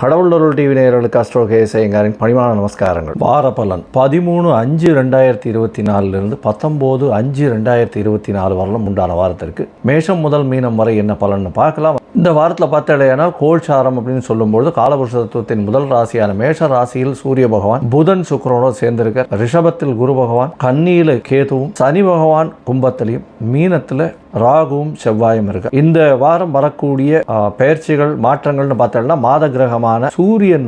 கடவுளருள் TV நேயர்களுக்கு astro KS ஐயங்காரின் பணிவான நமஸ்காரங்கள். வார பலன் 13/5/2024 19/5/2024 வரலும் உண்டான வாரத்திற்கு மேஷம் முதல் மீனம் வரை என்ன பலன்னு பார்க்கலாம். இந்த வாரத்தில் பார்த்தாலேயானால் கோல்சாரம் அப்படின்னு சொல்லும்போது காலபுருஷ தத்துவத்தின் முதல் ராசியான மேஷ ராசியில் சூரிய பகவான் புதன் சுக்கிரனோடு சேர்ந்திருக்க, ரிஷபத்தில் குரு பகவான், கன்னியில கேதுவும், சனி பகவான் கும்பத்திலையும், மீனத்தில் ராகுவும் செவ்வாயும் இருக்கு. இந்த வாரம் வரக்கூடிய பயிற்சிகள் மாற்றங்கள்னு பார்த்தோம்னா மாத கிரகமான சூரியன்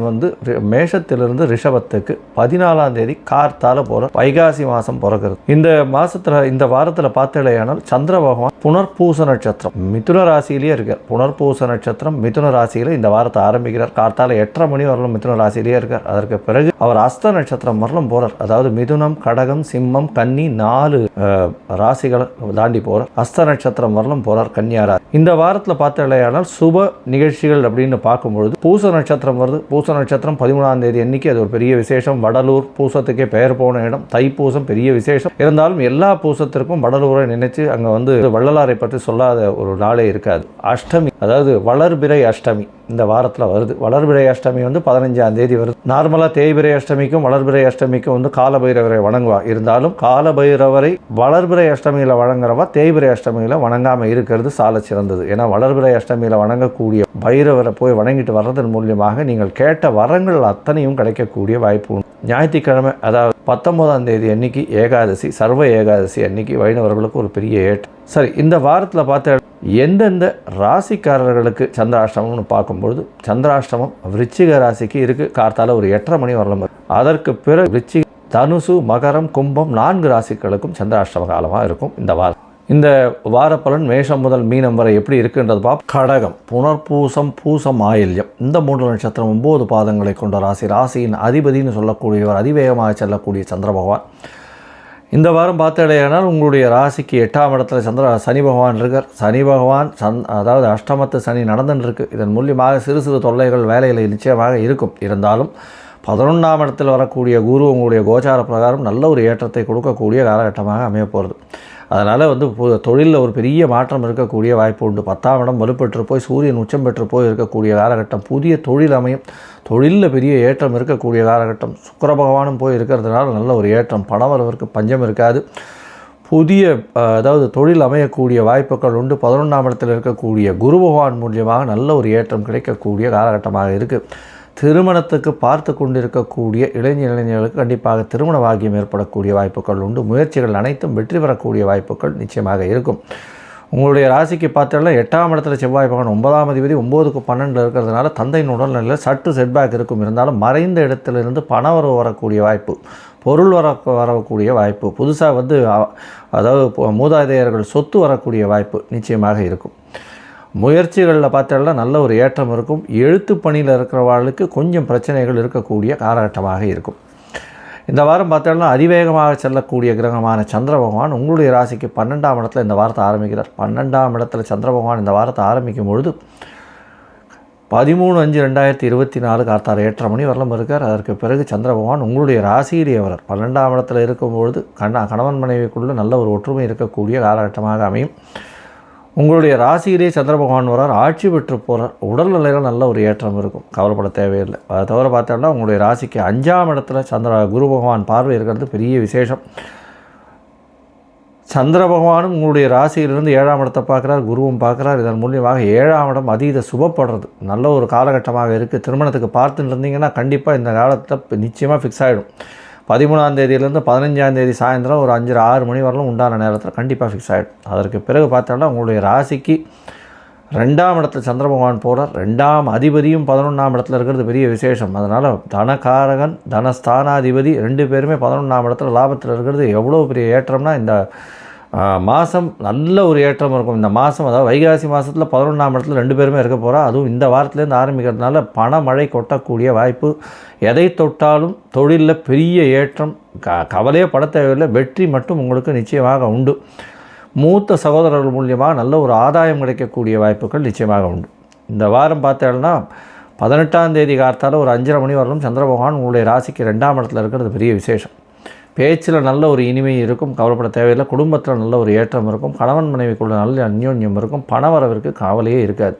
மேஷத்திலிருந்து ரிஷபத்துக்கு 14ஆம் தேதி கார்த்தால போற வைகாசி மாசம் பிறக்கிறது. இந்த மாசத்துல இந்த வாரத்தில் பார்த்தேனால் சந்திர பகவான் புனர்பூச நட்சத்திரம் மிதுன ராசியிலேயே இருக்கார். புனர்பூச நட்சத்திரம் மிதுன ராசியில இந்த வாரத்தை ஆரம்பிக்கிறார். கார்த்தால 8:30 மணி வரலும் மிதுன ராசியிலேயே இருக்கார். அதற்கு பிறகு அவர் அஸ்த நட்சத்திரம் வரலும் போறார். அதாவது மிதுனம், கடகம், சிம்மம், கன்னி 4 ராசிகளை தாண்டி போறார். அஸ்த நட்சத்திரம் வரலும் போறார் கன்னியாரா. இந்த வாரத்தில் பார்த்தாலேயானால் சுப நிகழ்ச்சிகள் அப்படின்னு பார்க்கும்பொழுது பூச நட்சத்திரம் வருது. பூச நட்சத்திரம் 13ஆம் தேதி அன்னைக்கு அது ஒரு பெரிய விசேஷம். வடலூர் பூசத்துக்கே பெயர் போன இடம். தைப்பூசம் பெரிய விசேஷம். இருந்தாலும் எல்லா பூசத்திற்கும் வடலூரை நினைச்சு அங்கே வள்ளலாரை பற்றி சொல்லாத ஒரு நாளே இருக்காது. அஷ்டமி, அதாவது வளர்பிறை அஷ்டமி இந்த வாரத்தில் வருது. வளர்பிறை அஷ்டமி 15ஆம் தேதி வருது. நார்மலாக தேய்பிறை அஷ்டமிக்கும் வளர்பிறை அஷ்டமிக்கும் காலபைரவரை வணங்குவா. இருந்தாலும் காலபைரவரை வளர்பிறை அஷ்டமியில் வணங்குறவா தேய்பிறை அஷ்டமியில் வணங்காமல் இருக்கிறது சால சிறந்தது. ஏன்னா வளர்பிறை அஷ்டமியில் வணங்கக்கூடிய பைரவரை போய் வணங்கிட்டு வர்றதன் மூலியமாக நீங்கள் கேட்ட வரங்கள் அத்தனையும் கிடைக்கக்கூடிய வாய்ப்பு உண்டு. ஞாயிற்றுக்கிழமை, அதாவது 19ஆம் தேதி அன்னைக்கு ஏகாதசி, சர்வ ஏகாதசி அன்னைக்கு வைணவர்களுக்கு ஒரு பெரிய ஏற்றம். சரி, இந்த வாரத்தில் பார்த்த எந்தெந்த ராசிக்காரர்களுக்கு சந்திராஷ்டமம்னு பார்க்கும்பொழுது சந்திராஷ்டமம் விருச்சிக ராசிக்கு இருக்குது. கார்த்தால ஒரு 8:30 மணி வரலாம். அதற்கு பிறகு விருச்சிக, தனுசு, மகரம், கும்பம் 4 ராசிகளுக்கும் சந்திராஷ்டம காலமாக இருக்கும் இந்த வாரம். இந்த வார பலன் மேஷம் முதல் மீனம் வரை எப்படி இருக்குன்றது பார்ப்போம். கடகம், புனர்பூசம், பூசம், ஆயில்யம் இந்த 3 நட்சத்திரம் 9 பாதங்களை கொண்ட ராசி. ராசியின் அதிபதினு சொல்லக்கூடியவர், அதிவேகமாக செல்லக்கூடிய சந்திர பகவான். இந்த வாரம் பார்த்தாலேயானால் உங்களுடைய ராசிக்கு 8ஆம் இடத்துல சனி பகவான் இருக்கார். சனி பகவான் அதாவது அஷ்டமத்து சனி நடந்துன்னு இருக்குது. இதன் மூலியமாக சிறு சிறு தொல்லைகள் வேலையில் நிச்சயமாக இருக்கும். இருந்தாலும் 11ஆம் இடத்தில் வரக்கூடிய குரு உங்களுடைய கோச்சார பிரகாரம் நல்ல ஒரு ஏற்றத்தை கொடுக்கக்கூடிய காலகட்டமாக அமைய போகிறது. அதனால் தொழிலில் ஒரு பெரிய மாற்றம் இருக்கக்கூடிய வாய்ப்பு உண்டு. 10ஆம் இடம் வலுப்பெற்று போய் சூரியன் உச்சம் பெற்று போய் இருக்கக்கூடிய காலகட்டம். புதிய தொழில் அமையும். தொழிலில் பெரிய ஏற்றம் இருக்கக்கூடிய காலகட்டம். சுக்கிர பகவானும் போய் இருக்கிறதுனால நல்ல ஒரு ஏற்றம். பணவரவிற்கு பஞ்சம் இருக்காது. புதிய அதாவது தொழில் அமையக்கூடிய வாய்ப்புகள் உண்டு. 11ஆம் இடத்தில் இருக்கக்கூடிய குரு பகவான் மூலியமாக நல்ல ஒரு ஏற்றம் கிடைக்கக்கூடிய காலகட்டமாக இருக்குது. திருமணத்துக்கு பார்த்து கொண்டிருக்கக்கூடிய இளைஞர்களுக்கு கண்டிப்பாக திருமண பாக்கியம் ஏற்படக்கூடிய வாய்ப்புகள் உண்டு. முயற்சிகள் அனைத்தும் வெற்றி பெறக்கூடிய வாய்ப்புகள் நிச்சயமாக இருக்கும். உங்களுடைய ராசிக்கு பார்த்தாலும் 8ஆம் இடத்துல செவ்வாய் பகவான் 9ஆம் அதிபதி 9க்கு 12 இருக்கிறதுனால தந்தையின் உடல்நிலையில் சற்று செட்பேக் இருக்கும். இருந்தாலும் மறைந்த இடத்திலிருந்து பணவரவு வரக்கூடிய வாய்ப்பு, பொருள் வரக்கூடிய வாய்ப்பு, புதுசாக அதாவது மூதாதையர்கள் சொத்து வரக்கூடிய வாய்ப்பு நிச்சயமாக இருக்கும். முயற்சிகளில் பார்த்தாலும் நல்ல ஒரு ஏற்றம் இருக்கும். எழுத்து பணியில் இருக்கிறவர்களுக்கு கொஞ்சம் பிரச்சனைகள் இருக்கக்கூடிய காலகட்டமாக இருக்கும். இந்த வாரம் பார்த்தாலும் அதிவேகமாக செல்லக்கூடிய கிரகமான சந்திர பகவான் உங்களுடைய ராசிக்கு 12ஆம் இடத்துல இந்த வாரத்தை ஆரம்பிக்கிறார். 12ஆம் இடத்துல சந்திர பகவான் இந்த வாரத்தை ஆரம்பிக்கும் பொழுது 13/5/2024 கார்த்தால 8:30 மணி வரலும் இருக்கார். அதற்கு பிறகு சந்திர பகவான் உங்களுடைய ராசியிலேயே வரார். 12ஆம் இடத்துல இருக்கும்பொழுது கணவன் மனைவிக்குள்ளே நல்ல ஒரு ஒற்றுமை இருக்கக்கூடிய காலகட்டமாக அமையும். உங்களுடைய ராசியிலே சந்திர பகவான் வரார். ஆட்சி பெற்று போகிறார். உடல்நிலையில் நல்ல ஒரு ஏற்றம் இருக்கும். கவலைப்பட தேவையில்லை. அதை தவிர பார்த்தோம்னா உங்களுடைய ராசிக்கு 5ஆம் இடத்துல குரு பகவான் பார்வை இருக்கிறது பெரிய விசேஷம். சந்திர பகவானும் உங்களுடைய ராசியிலிருந்து 7ஆம் இடத்தை பார்க்குறார், குருவும் பார்க்குறார். இதன் மூலியமாக 7ஆம் இடம் அதீத சுபப்படுறது நல்ல ஒரு காலகட்டமாக இருக்குது. திருமணத்துக்கு பார்த்துட்டு இருந்தீங்கன்னா கண்டிப்பாக இந்த காலத்தில் நிச்சயமாக ஃபிக்ஸ் ஆகிடும். 13ஆம் தேதியிலேருந்து 15ஆம் தேதி சாயந்தரம் ஒரு 5-6 மணி வரலும் உண்டான நேரத்தில் கண்டிப்பாக ஃபிக்ஸ் ஆகிடும். அதற்கு பிறகு பார்த்தோம்னா உங்களுடைய ராசிக்கு 2ஆம் இடத்துல சந்திர பகவான் போகிறார். 2ஆம் அதிபதியும் 11ஆம் இடத்துல இருக்கிறது பெரிய விசேஷம். அதனால் தனகாரகன், தனஸ்தானாதிபதி 2 பேருமே 11ஆம் இடத்துல லாபத்தில் இருக்கிறது எவ்வளோ பெரிய ஏற்றம்னா இந்த மாதம் நல்ல ஒரு ஏற்றம் இருக்கும். இந்த மாதம், அதாவது வைகாசி மாதத்தில் 11ஆம் இடத்துல 2 பேருமே இருக்க போகிறா. அதுவும் இந்த வாரத்துலேருந்து ஆரம்பிக்கிறதுனால பணமழை கொட்டக்கூடிய வாய்ப்பு. எதை தொட்டாலும் தொழிலில் பெரிய ஏற்றம். கவலையே பட தேவையில்லை. வெற்றி மட்டும் உங்களுக்கு நிச்சயமாக உண்டு. மூத்த சகோதரர்கள் மூலியமாக நல்ல ஒரு ஆதாயம் கிடைக்கக்கூடிய வாய்ப்புகள் நிச்சயமாக உண்டு. இந்த வாரம் பார்த்தோம்னா 18ஆம் தேதி கார்த்தால ஒரு 5:30 மணி வரலும் சந்திர பகவான் உங்களுடைய ராசிக்கு 2ஆம் இடத்துல இருக்கிறது பெரிய விசேஷம். பேச்சில் நல்ல ஒரு இனிமை இருக்கும். கவலைப்பட தேவையில்லை. குடும்பத்தில் நல்ல ஒரு ஏற்றம் இருக்கும். கணவன் மனைவிக்குள்ள நல்ல அந்யோன்யம் இருக்கும். பணவரவிற்கு கவலையே இருக்காது.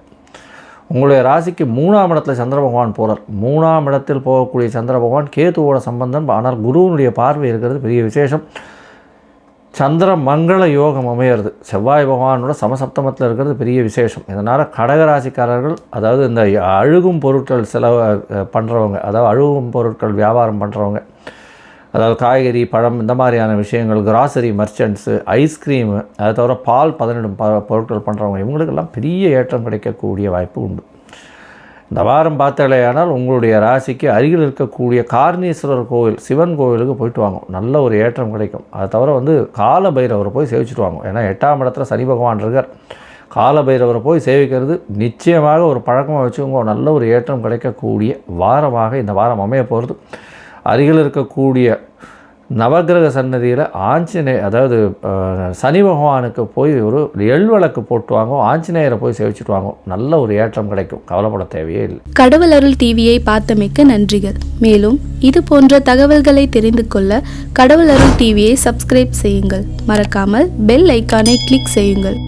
உங்களுடைய ராசிக்கு 3ஆம் இடத்துல சந்திர பகவான் போகிறார். 3ஆம் இடத்தில் போகக்கூடிய சந்திர பகவான் கேதுவோட சம்பந்தம். ஆனால் குருவனுடைய பார்வை இருக்கிறது பெரிய விசேஷம். சந்திர மங்கள யோகம் அமையிறது. செவ்வாய் பகவானோட சமசப்தமத்தில் இருக்கிறது பெரிய விசேஷம். இதனால் கடகராசிக்காரர்கள், அதாவது இந்த அழுகும் பொருட்கள் செலவு பண்ணுறவங்க, அதாவது அழுகும் பொருட்கள் வியாபாரம் பண்ணுறவங்க, அதாவது காய்கறி பழம் இந்த மாதிரியான விஷயங்கள், கிராசரி மர்ச்சன்ட்ஸு, ஐஸ்கிரீமு, அதை தவிர பால் பதனிடும் பொருட்கள் பண்ணுறவங்க, இவங்களுக்கெல்லாம் பெரிய ஏற்றம் கிடைக்கக்கூடிய வாய்ப்பு உண்டு. இந்த வாரம் பார்த்தாலேயானால் உங்களுடைய ராசிக்கு அருகில் இருக்கக்கூடிய கார்ணீஸ்வரர் கோவில், சிவன் கோவிலுக்கு போயிட்டு வாங்க, நல்ல ஒரு ஏற்றம் கிடைக்கும். அதை தவிர கால பைரவரை போய் சேவிச்சுட்டு வாங்க. ஏன்னா 8ஆம் இடத்துல சனி பகவான் இருக்கார். கால பைரவரை போய் சேவிக்கிறது நிச்சயமாக ஒரு பழக்கமாக வச்சுக்கோங்க. நல்ல ஒரு ஏற்றம் கிடைக்கக்கூடிய வாரமாக இந்த வாரம் அமைய போகிறது. அருகில் இருக்கக்கூடிய நவகிரக சன்னதியில் அதாவது சனி பகவானுக்கு போய் ஒரு எள்விளக்கு போட்டு வாங்க, ஆஞ்சநேயரை போய் சேவிச்சுட்டு வாங்க, நல்ல ஒரு ஏற்றம் கிடைக்கும். கவலைப்பட தேவையே இல்லை. கடவுள் அருள் டிவியை பார்த்தமைக்க நன்றிகள். மேலும் இது போன்ற தகவல்களை தெரிந்து கொள்ள கடவுள் அருள் டிவியை சப்ஸ்கிரைப் செய்யுங்கள். மறக்காமல் பெல் ஐக்கானை கிளிக் செய்யுங்கள்.